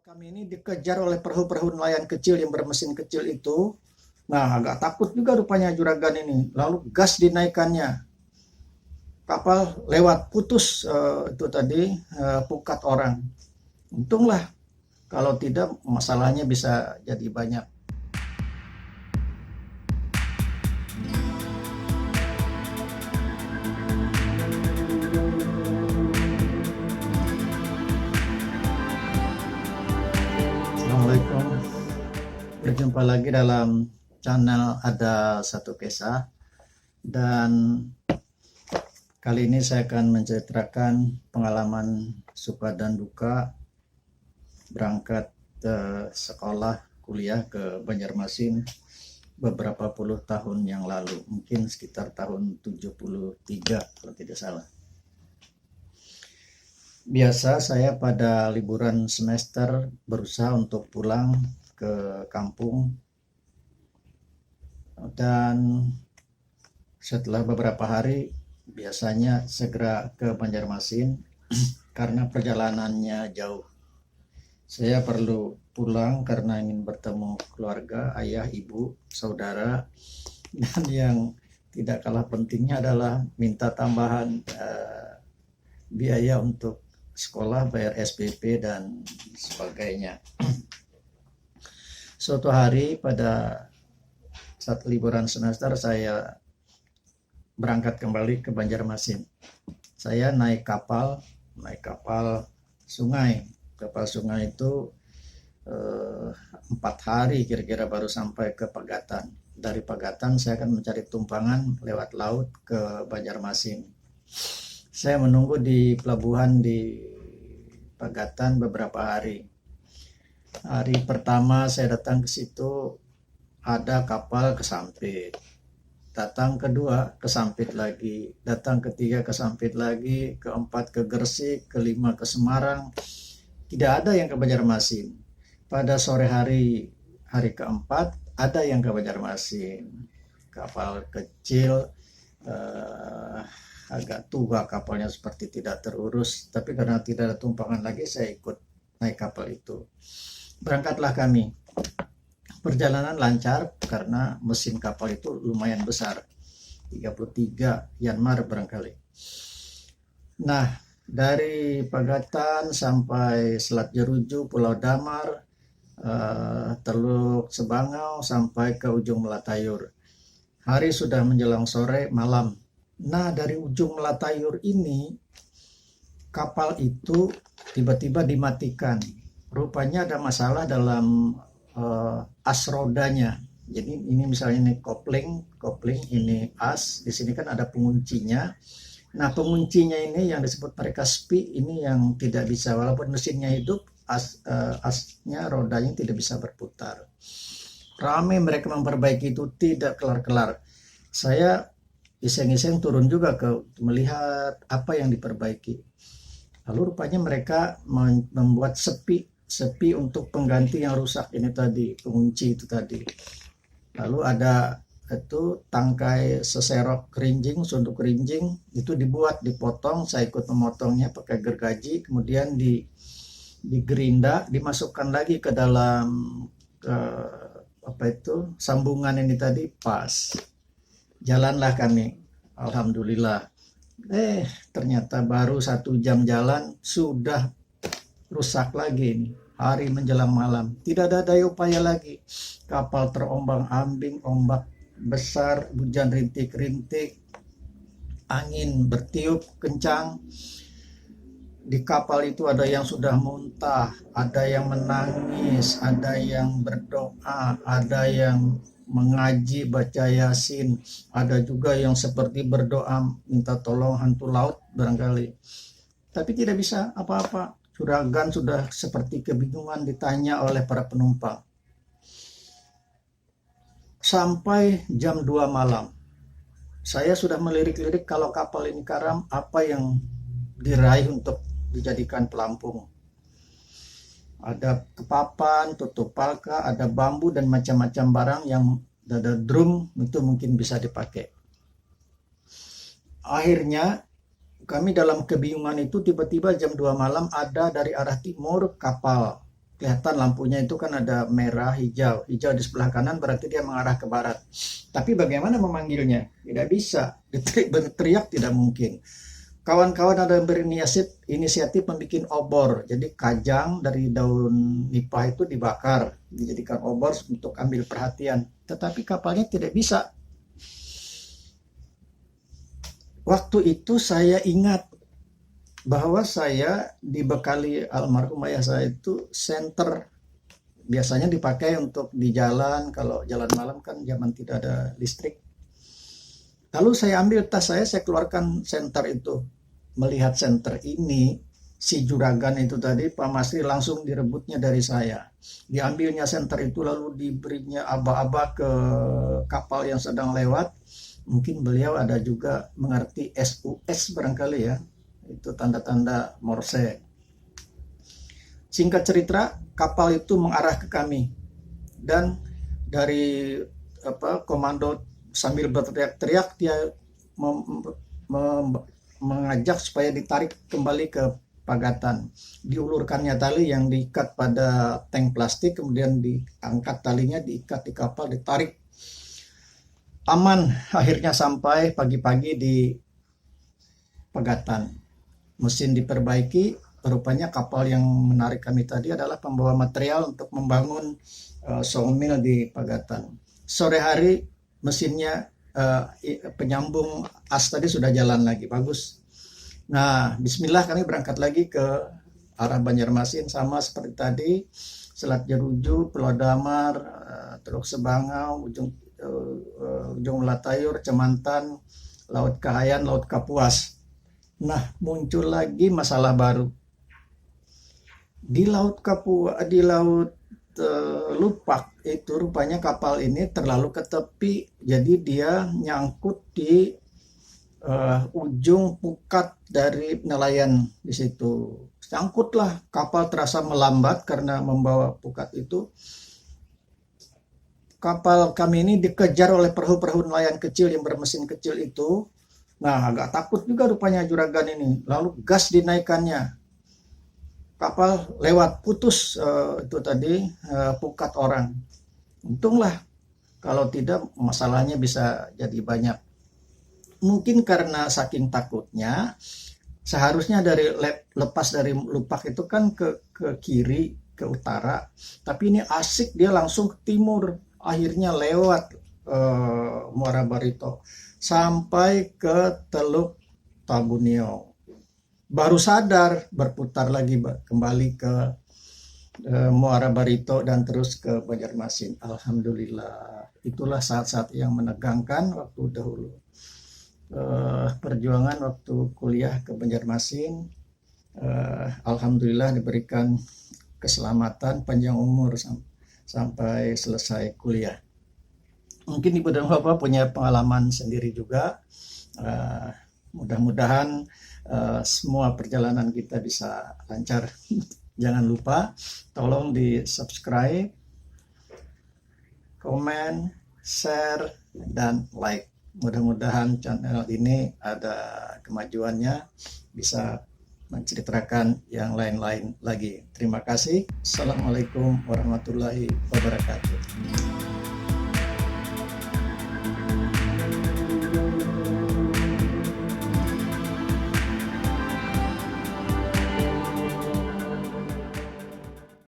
Kami ini dikejar oleh perahu-perahu nelayan kecil yang bermesin kecil itu. Nah, agak takut juga rupanya juragan ini. Lalu gas dinaikannya. Kapal lewat putus itu tadi pukat orang. Untunglah, kalau tidak masalahnya bisa jadi banyak. Assalamualaikum. Berjumpa lagi dalam channel Ada Satu Kisah. Dan kali ini saya akan menceritakan pengalaman suka dan duka berangkat sekolah kuliah ke Banjarmasin beberapa puluh tahun yang lalu, mungkin sekitar tahun 73 kalau tidak salah. Biasa saya pada liburan semester berusaha untuk pulang ke kampung, dan setelah beberapa hari biasanya segera ke Banjarmasin karena perjalanannya jauh. Saya perlu pulang karena ingin bertemu keluarga, ayah, ibu, saudara, dan yang tidak kalah pentingnya adalah minta tambahan biaya untuk sekolah, bayar SPP dan sebagainya. Suatu hari pada saat liburan semester saya berangkat kembali ke Banjarmasin. Saya naik kapal sungai. Kapal sungai itu 4 hari kira-kira baru sampai ke Pagatan. Dari Pagatan saya akan mencari tumpangan lewat laut ke Banjarmasin. Saya menunggu di pelabuhan di Pagatan beberapa hari. Hari pertama saya datang ke situ ada kapal kesampit. Datang kedua kesampit lagi, datang ketiga kesampit lagi, keempat ke Gresik, kelima ke Semarang. Tidak ada yang ke Banjarmasin. Pada sore hari keempat ada yang ke Banjarmasin. Kapal kecil, agak tua kapalnya, seperti tidak terurus. Tapi karena tidak ada tumpangan lagi, saya ikut naik kapal itu. Berangkatlah kami. Perjalanan lancar karena mesin kapal itu lumayan besar, 33 Yanmar barangkali. Nah, dari Pagatan sampai Selat Jeruju, Pulau Damar, Teluk Sebangau sampai ke ujung Melatayur. Hari sudah menjelang sore, malam. Nah, dari ujung Melatayur ini kapal itu tiba-tiba dimatikan. Rupanya ada masalah dalam as rodanya. Jadi ini misalnya ini kopling ini as, di sini kan ada penguncinya. Nah, penguncinya ini yang disebut mereka spi, ini yang tidak bisa, walaupun mesinnya hidup, asnya, rodanya tidak bisa berputar. Ramai mereka memperbaiki itu, tidak kelar-kelar. Saya iseng-iseng turun juga ke melihat apa yang diperbaiki. Lalu rupanya mereka membuat sepi untuk pengganti yang rusak ini tadi, pengunci itu tadi. Lalu ada itu tangkai seserok kerinjing, sunduk kerinjing itu dibuat, dipotong. Saya ikut memotongnya pakai gergaji, kemudian digerinda, dimasukkan lagi ke dalam sambungan ini tadi, pas. Jalanlah kami, alhamdulillah. Ternyata baru 1 jam jalan sudah rusak lagi ini. Hari menjelang malam, tidak ada daya upaya lagi. Kapal terombang-ambing, ombak besar, hujan rintik-rintik, angin bertiup kencang. Di kapal itu ada yang sudah muntah, ada yang menangis, ada yang berdoa, ada yang mengaji baca yasin, ada juga yang seperti berdoa minta tolong hantu laut barangkali. Tapi tidak bisa apa-apa. Juragan sudah seperti kebingungan ditanya oleh para penumpang. Sampai jam 2 malam. Saya sudah melirik-lirik kalau kapal ini karam, apa yang diraih untuk dijadikan pelampung. Ada kepapan, tutup palka, ada bambu dan macam-macam barang yang ada drum, itu mungkin bisa dipakai. Akhirnya kami dalam kebingungan itu tiba-tiba jam 2 malam ada dari arah timur kapal kelihatan lampunya itu kan ada merah, hijau. Hijau di sebelah kanan berarti dia mengarah ke barat. Tapi bagaimana memanggilnya? Tidak bisa. Berteriak tidak mungkin. Kawan-kawan ada yang berinisiatif membuat obor. Jadi kajang dari daun nipah itu dibakar, dijadikan obor untuk ambil perhatian. Tetapi kapalnya tidak bisa. Waktu itu saya ingat bahwa saya dibekali almarhum ayah saya itu senter, biasanya dipakai untuk di jalan, kalau jalan malam kan zaman tidak ada listrik. Lalu saya ambil tas saya keluarkan senter itu. Melihat senter ini, si juragan itu tadi, Pak Masri langsung direbutnya dari saya. Diambilnya senter itu lalu diberinya aba-aba ke kapal yang sedang lewat. Mungkin beliau ada juga mengerti SUS barangkali ya. Itu tanda-tanda Morse. Singkat cerita, kapal itu mengarah ke kami dan dari komando sambil berteriak-teriak dia mengajak supaya ditarik kembali ke pagatan. Diulurkannya tali yang diikat pada tank plastik, kemudian diangkat talinya, diikat di kapal, ditarik. Aman, akhirnya sampai pagi-pagi di pagatan. Mesin diperbaiki, rupanya kapal yang menarik kami tadi adalah pembawa material untuk membangun sawmill di Pagatan. Sore hari mesinnya penyambung as tadi sudah jalan lagi, bagus. Nah, bismillah kami berangkat lagi ke arah Banjarmasin, sama seperti tadi, Selat Jeruju, Pulau Damar, Teluk Sebangau, Ujung Latayur, Cemantan, Laut Kahayan, Laut Kapuas. Nah, muncul lagi masalah baru. Di Laut Lupak itu rupanya kapal ini terlalu ke tepi, jadi dia nyangkut di ujung pukat dari nelayan di situ. Sangkutlah, kapal terasa melambat karena membawa pukat itu. Kapal kami ini dikejar oleh perahu-perahu nelayan kecil yang bermesin kecil itu. Nah, agak takut juga rupanya juragan ini. Lalu gas dinaikannya. Kapal lewat, putus itu tadi pukat orang. Untunglah, kalau tidak masalahnya bisa jadi banyak. Mungkin karena saking takutnya, seharusnya lepas dari Lupak itu kan ke kiri, ke utara. Tapi ini asik dia langsung ke timur. Akhirnya lewat Muara Barito sampai ke Teluk Tabunio. Baru sadar, berputar lagi kembali ke Muara Barito dan terus ke Banjarmasin. Alhamdulillah, itulah saat-saat yang menegangkan waktu dahulu. Perjuangan waktu kuliah ke Banjarmasin, alhamdulillah diberikan keselamatan, panjang umur sampai selesai kuliah. Mungkin Ibu dan Bapak punya pengalaman sendiri juga. Mudah-mudahan semua perjalanan kita bisa lancar. Jangan lupa tolong di subscribe, komen, share, dan like. Mudah-mudahan channel ini ada kemajuannya, bisa menceritakan yang lain-lain lagi. Terima kasih. Assalamualaikum warahmatullahi wabarakatuh.